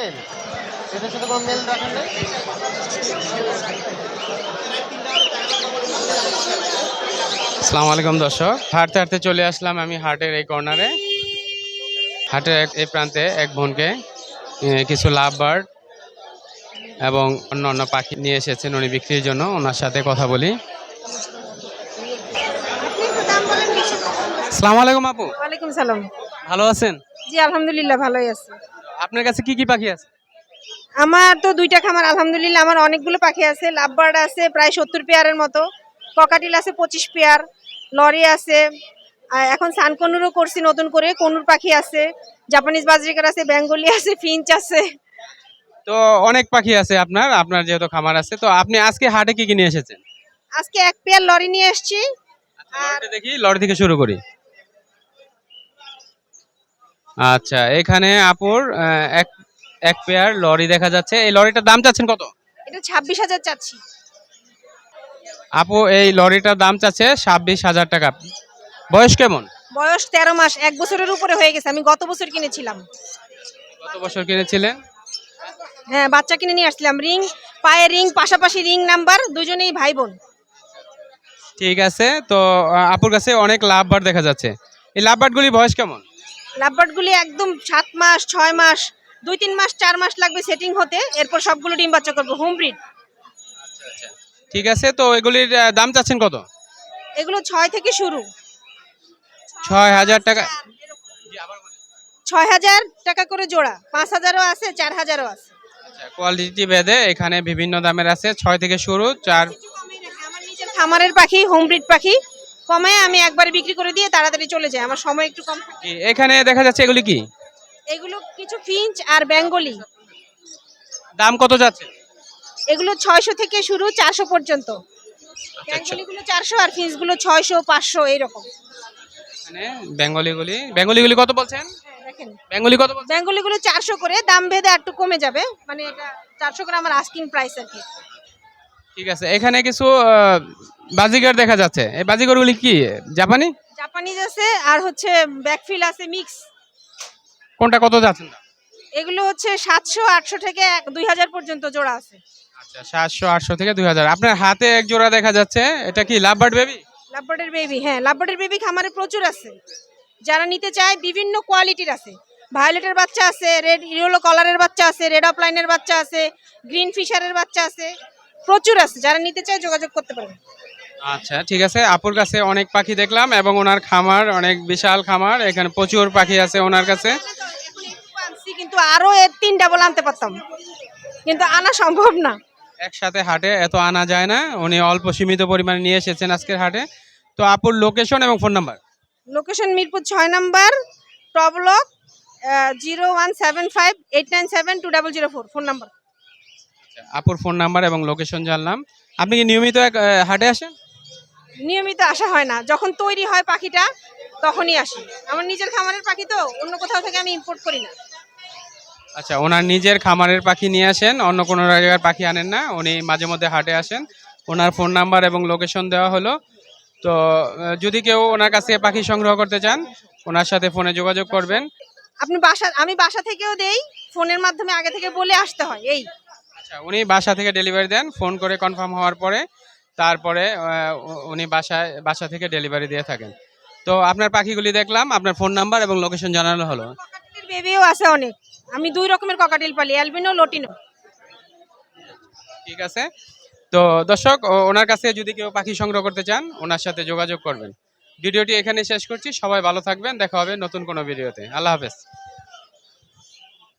Mail, এটার সাথে কোনো মেল রাখেন নাই? আসসালামু আলাইকুম দর্শক, হাঁটতে হাঁটতে চলে আসলাম আমি হাটের এই কর্নারে। হাটের এই প্রান্তে এক বোনকে কিছু লাভ বার্ড এবং অন্য অন্য পাখি নিয়ে এসেছেন উনি বিক্রির জন্য। ওনার সাথে কথা বলি। আসসালামু আলাইকুম আপু। ওয়ালাইকুম সালাম। ভালো আছেন? জি আলহামদুলিল্লাহ ভালোই আছি। আপনার কাছে কি কি পাখি আছে? আমার তো দুইটা খামার, আলহামদুলিল্লাহ আমার অনেকগুলো পাখি আছে। লাভবার্ড আছে প্রায় 70 পেয়ারের মতো, ককাটিল আছে 25 পেয়ার, লরি আছে, আর এখন সানকনুরও করছি নতুন করে, কনুর পাখি আছে, জাপানিজ বাজরিকার আছে, বেঙ্গলি আছে, ফিঞ্চ আছে। তো অনেক পাখি আছে আপনার আপনার যেহেতু খামার আছে, তো আপনি আজকে হাটে কি কি নিয়ে এসেছেন? আজকে এক পেয়ার লরি নিয়ে এসেছি। লরিটা দেখি, লরি থেকে শুরু করি। আচ্ছা, এখানে আপুর এক এক পেয়ার লরি দেখা যাচ্ছে। এই লরিটার দাম চাচ্ছেন কত? এটা 26,000 চাচ্ছি। আপু এই লরিটার দাম চাচ্ছে 26,000 টাকা। বয়স কেমন? বয়স 13 মাস, 1 বছরের উপরে হয়ে গেছে। আমি গত বছর কিনেছিলাম। গত বছর কিনেছিলেন? হ্যাঁ, বাচ্চা কিনে নিয়ে আসছিলাম। রিং, পায়ে রিং, পাশাপাশি রিং নাম্বার, দুজনেই ভাই বোন। ঠিক আছে। তো আপুর কাছে অনেক লাভ বার্ড দেখা যাচ্ছে। এই লাভ বার্ডগুলি বয়স কেমন? লাভবার্ডগুলি একদম 7 মাস, 6 মাস, 2-3 মাস, 4 মাস লাগবে সেটিং হতে। এরপর সবগুলো ডিম বাচ্চা করবো, হোম ব্রিড। আচ্ছা, ঠিক আছে। তো এগুলির দাম চাচ্ছেন কত? এগুলো 6 থেকে শুরু। 6,000 টাকা। 6,000 টাকা করে জোড়া, 5,000ও আছে, 4,000ও আছে। আচ্ছা, কোয়ালিটি ভেদে এখানে বিভিন্ন দামের আছে, 6 থেকে শুরু। 4 আমার নিজের খামারের পাখি, হোম ব্রিড পাখি, কমায় আমি একবারে বিক্রি করে দিয়ে তাড়াতাড়ি চলে যাই, আমার সময় একটু কম থাকে। এখানে দেখা যাচ্ছে এগুলি কি? এগুলো কিছু ফিঞ্চ আর বেঙ্গলি। দাম কত যাচ্ছে? এগুলো 600 থেকে শুরু, 400 পর্যন্ত। আচ্ছা। বেঙ্গলিগুলো 400 আর ফিঞ্চগুলো 600, 500 এইরকম। মানে বেঙ্গলিগুলি কত বলছেন? দেখেন, বেঙ্গলি কত বলছেন? বেঙ্গলিগুলো 400 করে, দাম ভেদে একটু কমে যাবে, মানে এটা 400 করে আমার আস্কিং প্রাইস আর কি। ঠিক আছে। এখানে কিছু বাজিগার দেখা যাচ্ছে। এই বাজিগারগুলি কি জাপানি? জাপানিজ আছে আর হচ্ছে ব্যাকফিল আছে, মিক্স। কোনটা কত যাচ্ছে না? এগুলো হচ্ছে 700, 800 থেকে 2,000 পর্যন্ত জোড়া আছে। আচ্ছা, 700, 800 থেকে 2,000। আপনার হাতে এক জোড়া দেখা যাচ্ছে, এটা কি লাভ বার্ড বেবি? লাভবার্ডের বেবি, হ্যাঁ লাভবার্ডের বেবি খামারে প্রচুর আছে। যারা নিতে চায় বিভিন্ন কোয়ালিটির আছে। ভায়োলেটের বাচ্চা আছে, রেড ইয়েলো কলারের বাচ্চা আছে, রেড অফলাইনের বাচ্চা আছে, গ্রিন ফিশারের বাচ্চা আছে, প্রচুর আছে। যারা নিতে চায় যোগাযোগ করতে পারেন। আচ্ছা, ঠিক আছে। আপুর কাছে অনেক পাখি দেখলাম এবং ওনার খামার অনেক বিশাল খামার, এখানে প্রচুর পাখি আছে ওনার কাছে। এখন একটু আনছি, কিন্তু আরো এর 3 ডাবল আনতে পারতাম, কিন্তু আনা সম্ভব না। একসাথে হাটে এত আনা যায় না, উনি অল্প সীমিত পরিমাণে নিয়ে এসেছেন আজকের হাটে। তো আপুর লোকেশন এবং phone number. Location Mirpur 6 number, top block, 01758972004 phone number. আপুর ফোন নাম্বার এবং লোকেশন জানলাম। আপনি কি নিয়মিত হাটে আসেন? নিয়মিত আসা হয় না, যখন তৈরি হয় পাখিটা তখনই আসি। আমার নিজের খামারের পাখি তো, অন্য কোথাও থেকে আমি ইম্পোর্ট করি না। আচ্ছা, ওনার নিজের খামারের পাখি নিয়ে আসেন, অন্য কোনো জায়গার পাখি আনেন না। উনি মাঝে মধ্যে হাটে আসেন। ওনার ফোন নাম্বার এবং লোকেশন দেওয়া হলো। তো যদি কেউ ওনার কাছ থেকে পাখি সংগ্রহ করতে চান, ওনার সাথে ফোনে যোগাযোগ করবেন। আমি বাসা থেকেও দেই, ফোনের মাধ্যমে আগে থেকে বলে আসতে হয় এই। আচ্ছা, উনি বাসা থেকে ডেলিভারি দেন, ফোন করে কনফার্ম হওয়ার পরে তারপরে উনি বাসা থেকে ডেলিভারি দিয়ে থাকেন। তো আপনার পাখিগুলি দেখলাম, আপনার ফোন নাম্বার এবং লোকেশন জানানো হলো। ককাটেলের বেবিও আছে অনেক। আমি 2 রকমের ককাটেল পালি, অ্যালবিনো, লটিনো। ঠিক আছে। তো দর্শক, ওনার কাছে যদি কেউ পাখি সংগ্রহ করতে চান, ওনার সাথে যোগাযোগ করবেন। ভিডিওটি এখানে শেষ করছি। সবাই ভালো থাকবেন, দেখা হবে নতুন কোনো ভিডিওতে। আল্লাহ হাফেজ।